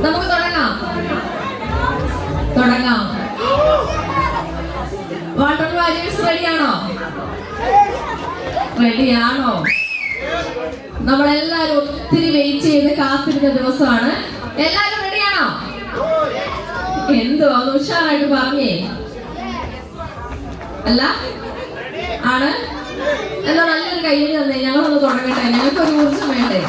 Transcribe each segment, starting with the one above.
നമുക്ക് തുടങ്ങാം. Water warriors റെഡിയാണോ? നമ്മളെല്ലാരും ഒത്തിരി വെയിറ്റ് ചെയ്ത് കാത്തിരുന്ന ദിവസമാണ്. എല്ലാരും റെഡിയാണോ? എന്തുവാ ഉഷാറായിട്ട് പറഞ്ഞേ? അല്ല ആണ് എന്നാ നല്ലൊരു കയ്യടി തന്നെ. ഞങ്ങളൊന്ന് തുടങ്ങട്ടെ, ഞങ്ങൾക്കൊരു ഊർജ്ജം വേണ്ടേ?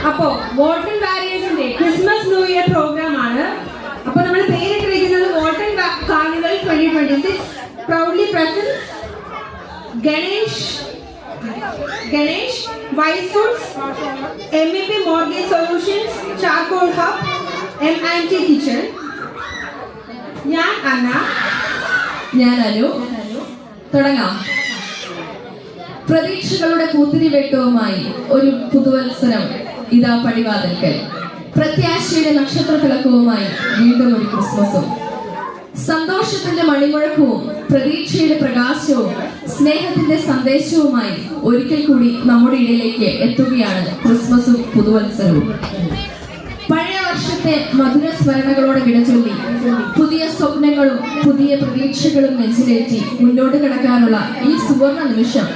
അപ്പോ വോൾട്ടൺ വാരിയേഴ്സിന്റെ ക്രിസ്മസ് ന്യൂ ഇയർ പ്രോഗ്രാം ആണ്. അപ്പൊ നമ്മൾ പേരിട്ടിരിക്കുന്നത് Volton carnival 2026 proudly presents Ganesh white foods, MEP mortgage solutions, charcoal hub, M&T kitchen. ഞാൻ അന്ന. ഞാൻ അനു. തുടങ്ങാം. പ്രതീക്ഷകളുടെ പൂത്തിരിവെട്ടവുമായി ഒരു പുതുവത്സരം ഇതാ പടിവാതിൽക്കൽ. പ്രത്യാശയുടെ നക്ഷത്ര തിളക്കവുമായി വീണ്ടും ഒരു ക്രിസ്മസും. സന്തോഷത്തിന്റെ മണിമുഴക്കവും പ്രതീക്ഷയുടെ പ്രകാശവും സ്നേഹത്തിന്റെ സന്ദേശവുമായി ഒരിക്കൽ കൂടി നമ്മുടെ ഇടയിലേക്ക് എത്തുകയാണ് ക്രിസ്മസും പുതുവത്സരവും. പഴയ വർഷത്തെ മധുര സ്മരണകളോടെ വിടചൊല്ലി പുതിയ സ്വപ്നങ്ങളും പുതിയ പ്രതീക്ഷകളും നെഞ്ചിലേറ്റി മുന്നോട്ട് കടക്കാനുള്ള ഈ സുവർണ നിമിഷം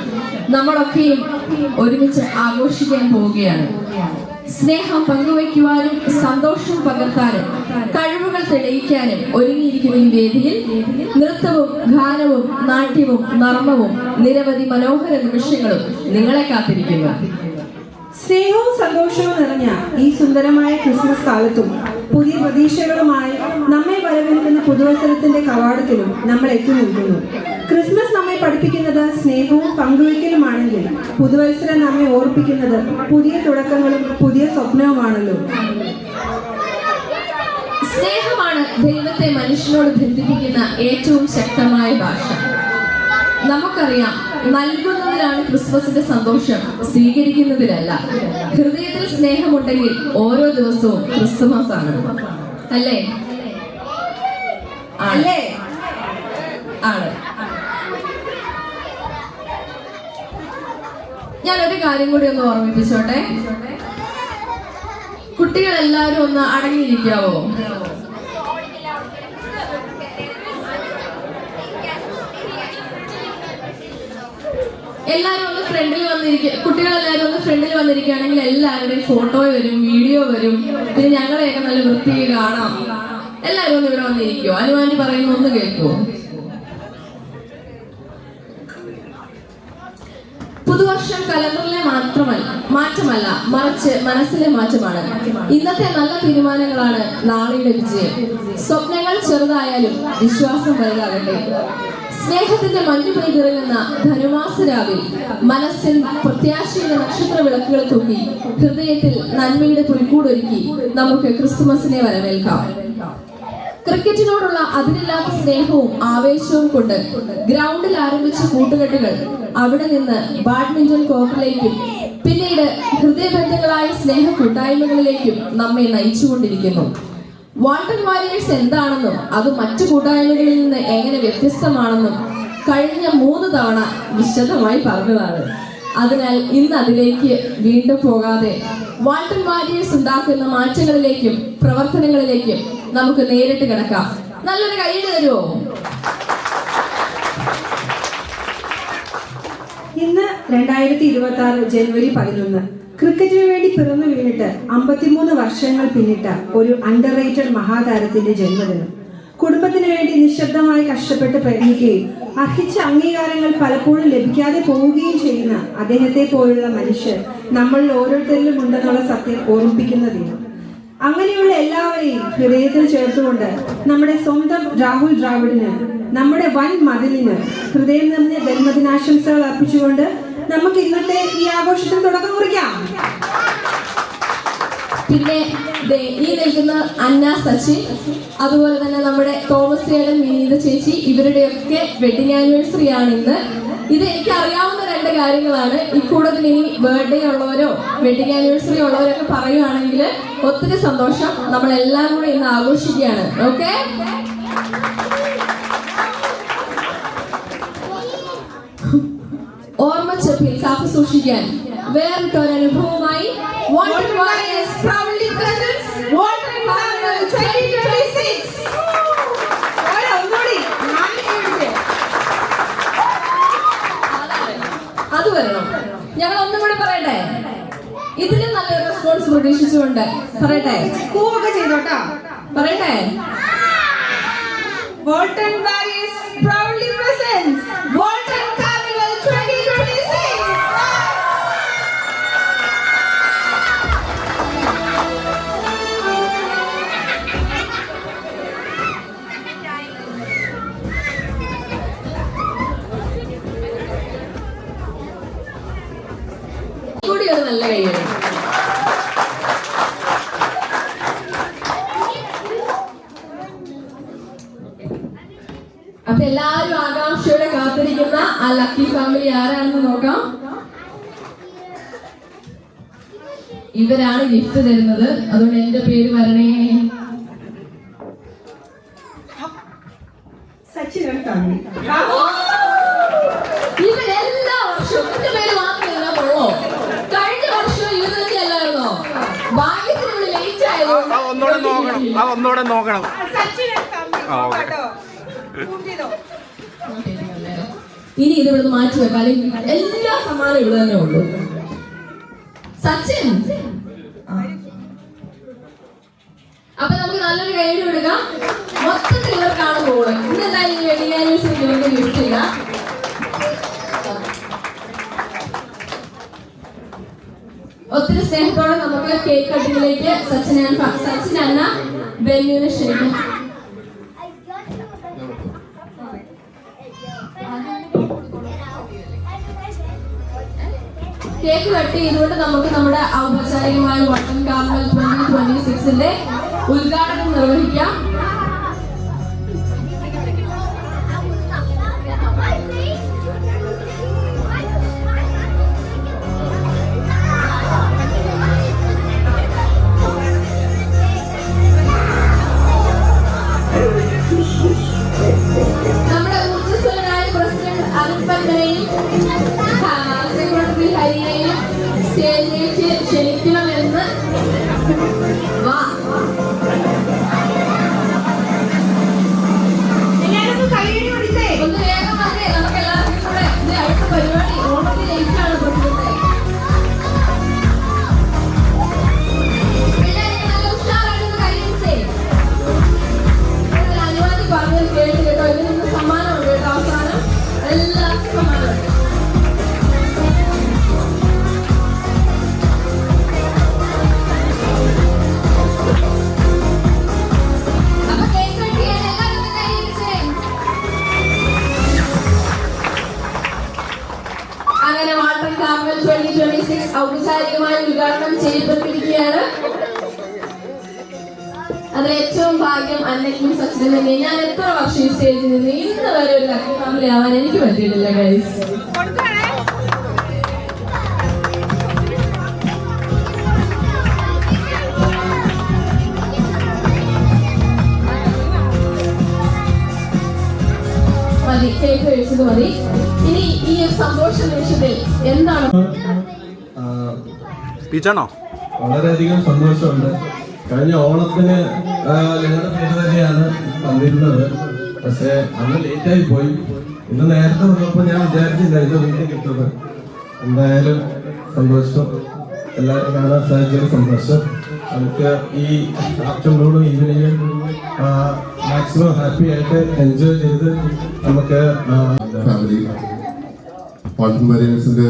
നമ്മളൊക്കെയും ഒരുമിച്ച് ആഘോഷിക്കാൻ പോവുകയാണ്. സ്നേഹം പങ്കുവയ്ക്കുവാനും സന്തോഷം പകർത്താനും കഴിവുകൾ തെളിയിക്കാനും ഒരുങ്ങിയിരിക്കുന്ന ഈ വേദിയിൽ നൃത്തവും ഗാനവും നാട്യവും നർമ്മവും നിരവധി മനോഹര നിമിഷങ്ങളും നിങ്ങളെ കാത്തിരിക്കുന്നു. സ്നേഹവും സന്തോഷവും നിറഞ്ഞ ഈ സുന്ദരമായ ക്രിസ്മസ് കാലത്തും പുതിയ പ്രതീക്ഷകളുമായി നമ്മെ വരവേൽക്കുന്ന പുതുവത്സരത്തിന്റെ കവാടത്തിലും നമ്മൾ എത്തി നിൽക്കുന്നു. ക്രിസ്മസ് നമ്മെ പഠിപ്പിക്കുന്നത് സ്നേഹവും പങ്കുവയ്ക്കലുമാണെങ്കിൽ പുതുവത്സരം നമ്മെ ഓർപ്പിക്കുന്നത് പുതിയ തുടക്കങ്ങളും പുതിയ സ്വപ്നവുമാണല്ലോ. സ്നേഹമാണ് ദൈവത്തെ മനുഷ്യനോട് ബന്ധിപ്പിക്കുന്ന ഏറ്റവും ശക്തമായ ഭാഷ. നമുക്കറിയാം, നൽകുന്നതിലാണ് ക്രിസ്മസിന്റെ സന്തോഷം, സ്വീകരിക്കുന്നതിലല്ല. ഹൃദയത്തിൽ സ്നേഹമുണ്ടെങ്കിൽ ഓരോ ദിവസവും ക്രിസ്മസ് ആണ്. അല്ലേ? അല്ലേ? ആണ്. ഞാനൊരു കാര്യം കൂടി ഒന്ന് ഓർമ്മിപ്പിച്ചോട്ടെ. കുട്ടികളെല്ലാവരും ഒന്ന് അടങ്ങിയിരിക്കാവോ? എല്ലാവരും ഒന്ന് ഫ്രണ്ടിൽ വന്നിരിക്കുക. കുട്ടികളെല്ലാവരും ഒന്ന് ഫ്രണ്ടിൽ വന്നിരിക്കുകയാണെങ്കിൽ എല്ലാവരുടെയും ഫോട്ടോ വരും, വീഡിയോ വരും, പിന്നെ ഞങ്ങളെയൊക്കെ നല്ല വൃത്തിയിൽ കാണാം. എല്ലാവരും ഒന്ന് ഇവിടെ വന്നിരിക്കുവോ? അനുവാന്റി പറയുന്ന ഒന്ന് കേൾക്കുവോ? പുതുവർഷം കലണ്ടറിലെ മാറ്റമല്ല, മറിച്ച് മനസ്സിലെ മാറ്റമാണ്. ഇന്നത്തെ നല്ല തീരുമാനങ്ങളാണ് നാളെയുടെ വിജയം. സ്വപ്നങ്ങൾ ചെറുതായാലും വിശ്വാസം വലുതാകട്ടെ. സ്നേഹത്തിന്റെ മഞ്ഞു പെയ്തിറങ്ങുന്ന ധനുമാസരാവിൽ മനസ്സിൽ പ്രത്യാശയുടെ നക്ഷത്ര വിളക്കുകൾ തൂക്കി ഹൃദയത്തിൽ നന്മയുടെ പുൽക്കൂടൊരുക്കി നമുക്ക് ക്രിസ്തുമസിനെ വരവേൽക്കാം. ക്രിക്കറ്റിനോടുള്ള അതിരില്ലാത്ത സ്നേഹവും ആവേശവും കൊണ്ട് ഗ്രൗണ്ടിൽ ആരംഭിച്ച കൂട്ടുകെട്ടുകൾ അവിടെ നിന്ന് ബാഡ്മിന്റൺ കോർട്ടിലേക്കും പിന്നീട് ഹൃദയബന്ധങ്ങളായ സ്നേഹ കൂട്ടായ്മകളിലേക്കും നമ്മെ നയിച്ചുകൊണ്ടിരിക്കുന്നു. വാട്ടർ വാരിയേഴ്സ് എന്താണെന്നും അത് മറ്റു കൂട്ടായ്മകളിൽ നിന്ന് എങ്ങനെ വ്യത്യസ്തമാണെന്നും കഴിഞ്ഞ 3 തവണ വിശദമായി പറഞ്ഞതാണ്. അതിനാൽ ഇന്ന് അതിലേക്ക് വീണ്ടും പോകാതെ വാട്ടർ വാരിയേഴ്സ് ഉണ്ടാക്കുന്ന മാറ്റങ്ങളിലേക്കും പ്രവർത്തനങ്ങളിലേക്കും നമുക്ക് നേരിട്ട് കിടക്കാം. നല്ലൊരു കൈയ്യടി തരുമോ? ഇന്ന് 2026 ജനുവരി 11. ക്രിക്കറ്റിനു വേണ്ടി പിറന്നു വീണിട്ട് 53 വർഷങ്ങൾ പിന്നിട്ട ഒരു അണ്ടർറേറ്റഡ് മഹാതാരത്തിന്റെ ജന്മദിനം. കുടുംബത്തിന് വേണ്ടി നിശബ്ദമായി കഷ്ടപ്പെട്ട് പ്രയത്നിക്കുകയും അർഹിച്ച അംഗീകാരങ്ങൾ പലപ്പോഴും ലഭിക്കാതെ പോവുകയും ചെയ്യുന്ന അദ്ദേഹത്തെ പോലുള്ള മനുഷ്യർ നമ്മളിൽ ഓരോരുത്തരിലും ഉണ്ടെന്നുള്ള സത്യം ഓർമ്മിപ്പിക്കുന്ന ദിനം. അങ്ങനെയുള്ള എല്ലാവരെയും ഹൃദയത്തിൽ ചേർത്തുകൊണ്ട് നമ്മുടെ സ്വന്തം രാഹുൽ ദ്രാവിഡിന്, നമ്മുടെ വൻ മതിലിന് ഹൃദയം നിറഞ്ഞ ജന്മദിനാശംസകൾ അർപ്പിച്ചുകൊണ്ട് നമുക്ക് ഇന്നത്തെ ഈ ആഘോഷത്തിന് തുടക്കം കുറിക്കാം. പിന്നെ ഈ നിൽക്കുന്ന അന്ന സച്ചിൻ, അതുപോലെ തന്നെ നമ്മുടെ തോമസ് ചേട്ടൻ, വിനീത ചേച്ചി, ഇവരുടെയൊക്കെ വെഡിങ് ആനിവേഴ്സറി ആണ് ഇന്ന്. ഇത് എനിക്ക് അറിയാവുന്ന 2 കാര്യങ്ങളാണ്. ഇക്കൂടത്തിൽ ഇനി ബർത്ത്ഡേ ഉള്ളവരോ വെഡിങ് ആനിവേഴ്സറി ഉള്ളവരൊക്കെ പറയുകയാണെങ്കിൽ ഒത്തിരി സന്തോഷം. നമ്മളെല്ലാം കൂടെ ഇന്ന് ആഘോഷിക്കുകയാണ്. ഓക്കെ, ഓർമ്മച്ചപ്പിൽ കാത്തു സൂക്ഷിക്കാൻ വേറിട്ടൊരനുഭവമായി Walton Warriors proudly presents Walton Carnival 2026. അത് വരണം. ഞങ്ങൾ ഒന്നും കൂടെ പറയട്ടെ, ഇതിലും നല്ലൊരു റെസ്പോൺസ് പ്രതീക്ഷിച്ചുകൊണ്ട് പറയട്ടെ, കൂവൊക്കെ ചെയ്തോട്ടാ, പറയട്ടെ. Walton Warriors proudly presents Walton Carnival 2026. കൂടി ഒരു നല്ല കൈയ്യടി. അപ്പൊ എല്ലാവരും ആകാംക്ഷയോടെ കാത്തിരിക്കുന്ന ആ ലക്കി ഫാമിലി ആരാണെന്ന് നോക്കാം. ഇവരാണ് ഗിഫ്റ്റ് തരുന്നത്. അതുകൊണ്ട് എന്റെ പേര് വരണേ. സച്ചിൻ ഫാമിലി. ഇവരെല്ലാ വർഷവും എന്റെ പേര് മാത്രം ഇതിനകത്തുള്ളോ? കഴിഞ്ഞ വർഷം ഇവർ തന്നെയല്ലായിരുന്നോ? ഭാഗ്യത്തിനുള്ള ലേറ്റ് ആയതുകൊണ്ട് ഒന്നുകൂടെ നോക്കണം. ഇനി ഇത് ഇവിടുന്ന് മാറ്റി വെക്കാം, അല്ലെങ്കിൽ എല്ലാ സമ്മാനം ഇവിടെ തന്നെ ഉള്ളൂ. സച്ചിൻ, അപ്പൊ നമുക്ക് നല്ലൊരു ഗൈഡ് കൊടുക്കാം. മൊത്തത്തിൽ ഇവർക്കാണ് പോള്. ഇന്ന് എന്തായാലും വെഡിങ് ആനിവേഴ്സറി ഇവർക്ക് ഗിഫ്റ്റ് ഇല്ല. ഒത്തിരി സ്നേഹത്തോടെ നമുക്ക് കേക്ക് കട്ടിങ്ങിലേക്ക് സച്ചിൻ അന്ന ബെന്നിനെ ക്ഷണിക്കാം. കേക്ക് കട്ട് ചെയ്തുകൊണ്ട് നമുക്ക് നമ്മുടെ ഔപചാരികമായ വട്ടൻ കാർണിവൽ 2026 ഉദ്ഘാടനം നിർവഹിക്കാം. നമ്മുടെ ഊർജ്ജസ്വലനായ പ്രസിഡന്റ് അൽപ്പനെയും സെക്രട്ടറി ഹരിയെയും സ്റ്റേജിലേക്ക് ക്ഷണിക്കണമെന്ന് വാ. ഒന്ന് വേഗം വന്നേ, നമുക്ക് എല്ലാവർക്കും കൂടെ ഇത് അടുത്ത പരിപാടി ഓണത്തിലേക്കാണ് പ്രസിഡന്റ്. പിള്ളേരെ നല്ല ഉഷാറായിട്ടൊന്ന് കഴിയിച്ചേ. അനുവാദി പറഞ്ഞത് കേട്ട് കേട്ടോ. ഇതിൽ നിന്ന് സമ്മാനമുണ്ട് കേട്ടോ. അവസാനം എല്ലാവർക്കും സമ്മാനമുണ്ട്. അങ്ങനെ വാട്ടർ കാർണിവൽ 2026 ഔപചാരികമായി ഉദ്ഘാടനം ചെയ്യപ്പെട്ടിരിക്കുകയാണ്. അതിൽ ഏറ്റവും ഭാഗ്യം അന്നയ്ക്കും സച്ചിനും തന്നെ. ഞാൻ എത്ര വർഷം ഈ സ്റ്റേജിൽ നിന്ന് ഇന്ന് വരെ ഒരു ലക്കി ഫാമിലി ആവാൻ എനിക്ക് പറ്റിയിട്ടില്ല ഗൈസ്. മതി, കേക്ക് കഴിച്ചത് മതി. ഇനി ഈ ഒരു സന്തോഷ നിമിഷത്തിൽ എന്താണ് ടീച്ചറാണോ? വളരെയധികം സന്തോഷമുണ്ട്. കഴിഞ്ഞ ഓണത്തിന് നിങ്ങളുടെ പേര് തന്നെയാണ് വന്നിരുന്നത്. പക്ഷേ അന്ന് ലേറ്റായി പോയി. ഇന്ന് നേരത്തെ വന്നപ്പോൾ ഞാൻ വിചാരിച്ചില്ല ഇത് വീട്ടിൽ കിട്ടുന്നത്. എന്തായാലും സന്തോഷം, എല്ലാവരും കാണാൻ സാധിച്ചൊരു സന്തോഷം. നമുക്ക് ഈ ആഫ്റ്റർനൂണും ഈവനിങ്ങും മാക്സിമം ഹാപ്പി ആയിട്ട് എൻജോയ് ചെയ്ത് നമുക്ക് ഫാമിലി വാട്ടൺ വാരിയേഴ്സിന്റെ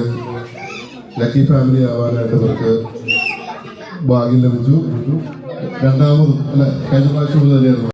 ലക്കി ഫാമിലി ആവാനായിട്ട് നമുക്ക് ഭാഗ്യം ലഭിച്ചു. രണ്ടാമതും അല്ലെ കഴിഞ്ഞ പ്രാവശ്യം തന്നെയായിരുന്നു